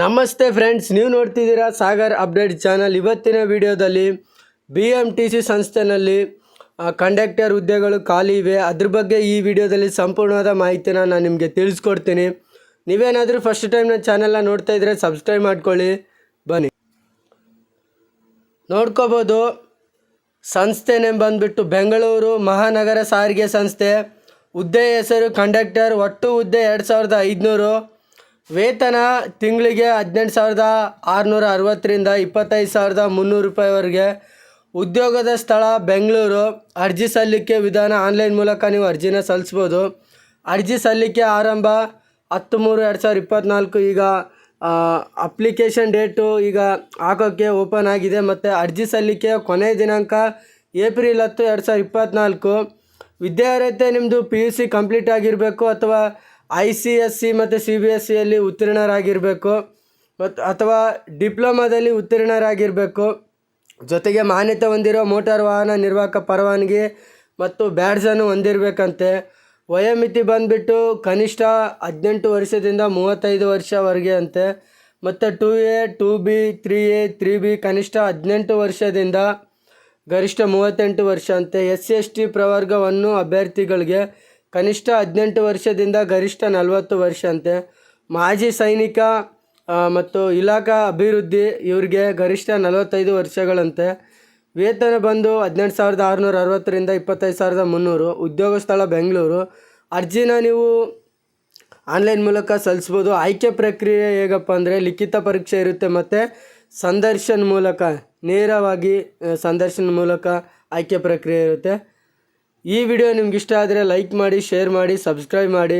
ನಮಸ್ತೆ ಫ್ರೆಂಡ್ಸ್, ನೀವು ನೋಡ್ತಿದ್ದೀರಾ ಸಾಗರ್ ಅಪ್ಡೇಟ್ ಚಾನಲ್. ಇವತ್ತಿನ ವಿಡಿಯೋದಲ್ಲಿ BMTC ಸಂಸ್ಥೆಯಲ್ಲಿ ಕಂಡಕ್ಟರ್ ಹುದ್ದೆಗಳು ಖಾಲಿ ಇವೆ. ಅದ್ರ ಬಗ್ಗೆ ಈ ವಿಡಿಯೋದಲ್ಲಿ ಸಂಪೂರ್ಣವಾದ ಮಾಹಿತಿನ ನಾನು ನಿಮಗೆ ತಿಳಿಸ್ಕೊಡ್ತೀನಿ. ನೀವೇನಾದರೂ ಫಸ್ಟ್ ಟೈಮ್ ನನ್ನ ಚಾನಲ್ನ ನೋಡ್ತಾ ಇದ್ದರೆ ಸಬ್ಸ್ಕ್ರೈಬ್ ಮಾಡ್ಕೊಳ್ಳಿ. ಬನ್ನಿ ನೋಡ್ಕೋಬೋದು. ಸಂಸ್ಥೆ ನೇಮ್ ಬಂದುಬಿಟ್ಟು ಬೆಂಗಳೂರು ಮಹಾನಗರ ಸಾರಿಗೆ ಸಂಸ್ಥೆ. ಹುದ್ದೆ ಹೆಸರು ಕಂಡಕ್ಟರ್. ಒಟ್ಟು ಹುದ್ದೆ 2500. ವೇತನ ತಿಂಗಳಿಗೆ 18,660ರಿಂದ 25,300 ರೂಪಾಯಿವರೆಗೆ. ಉದ್ಯೋಗದ ಸ್ಥಳ ಬೆಂಗಳೂರು. ಅರ್ಜಿ ಸಲ್ಲಿಕೆ ವಿಧಾನ ಆನ್ಲೈನ್ ಮೂಲಕ ನೀವು ಅರ್ಜಿನ ಸಲ್ಲಿಸ್ಬೋದು. ಅರ್ಜಿ ಸಲ್ಲಿಕೆ ಆರಂಭ 10/3/2024. ಈಗ ಅಪ್ಲಿಕೇಶನ್ ಡೇಟು ಈಗ ಹಾಕೋಕ್ಕೆ ಓಪನ್ ಆಗಿದೆ. ಮತ್ತು ಅರ್ಜಿ ಸಲ್ಲಿಕೆಯ ಕೊನೆಯ ದಿನಾಂಕ ಏಪ್ರಿಲ್ 10, 2024. ವಿದ್ಯಾರ್ಹತೆ ನಿಮ್ಮದು PUC ಕಂಪ್ಲೀಟ್ ಆಗಿರಬೇಕು ಅಥವಾ ICSE ಮತ್ತು CBSEಯಲ್ಲಿ ಉತ್ತೀರ್ಣರಾಗಿರಬೇಕು ಅಥವಾ ಡಿಪ್ಲೊಮಾದಲ್ಲಿ ಉತ್ತೀರ್ಣರಾಗಿರಬೇಕು. ಜೊತೆಗೆ ಮಾನ್ಯತೆ ಹೊಂದಿರೋ ಮೋಟಾರ್ ವಾಹನ ನಿರ್ವಾಹಕ ಪರವಾನಗಿ ಮತ್ತು ಬ್ಯಾಡ್ಜನ್ನು ಹೊಂದಿರಬೇಕಂತೆ. ವಯೋಮಿತಿ ಬಂದುಬಿಟ್ಟು ಕನಿಷ್ಠ 18 ವರ್ಷದಿಂದ 35 ವರ್ಷವರೆಗೆ ಅಂತೆ. ಮತ್ತು 2A 2B 3A 3B ಕನಿಷ್ಠ 18 ವರ್ಷದಿಂದ ಗರಿಷ್ಠ 38 ವರ್ಷ ಅಂತೆ. SC/ST ಪ್ರವರ್ಗವನ್ನು ಅಭ್ಯರ್ಥಿಗಳಿಗೆ ಕನಿಷ್ಠ 18 ವರ್ಷದಿಂದ ಗರಿಷ್ಠ 40 ವರ್ಷ ಅಂತೆ. ಮಾಜಿ ಸೈನಿಕ ಮತ್ತು ಇಲಾಖಾ ಅಭಿವೃದ್ಧಿ ಇವರಿಗೆ ಗರಿಷ್ಠ 45 ವರ್ಷಗಳಂತೆ. ವೇತನ ಬಂದು 18,660ರಿಂದ 25,300. ಉದ್ಯೋಗ ಸ್ಥಳ ಬೆಂಗಳೂರು. ಅರ್ಜಿನ ನೀವು ಆನ್ಲೈನ್ ಮೂಲಕ ಸಲ್ಲಿಸ್ಬೋದು. ಆಯ್ಕೆ ಪ್ರಕ್ರಿಯೆ ಹೇಗಪ್ಪ ಅಂದರೆ ಲಿಖಿತ ಪರೀಕ್ಷೆ ಇರುತ್ತೆ ಮತ್ತು ಸಂದರ್ಶನ ಮೂಲಕ, ನೇರವಾಗಿ ಸಂದರ್ಶನ ಮೂಲಕ ಆಯ್ಕೆ ಪ್ರಕ್ರಿಯೆ ಇರುತ್ತೆ. ಈ ವಿಡಿಯೋ ನಿಮ್ಗೆ ಇಷ್ಟ ಆದರೆ ಲೈಕ್ ಮಾಡಿ, ಶೇರ್ ಮಾಡಿ, ಸಬ್ಸ್ಕ್ರೈಬ್ ಮಾಡಿ.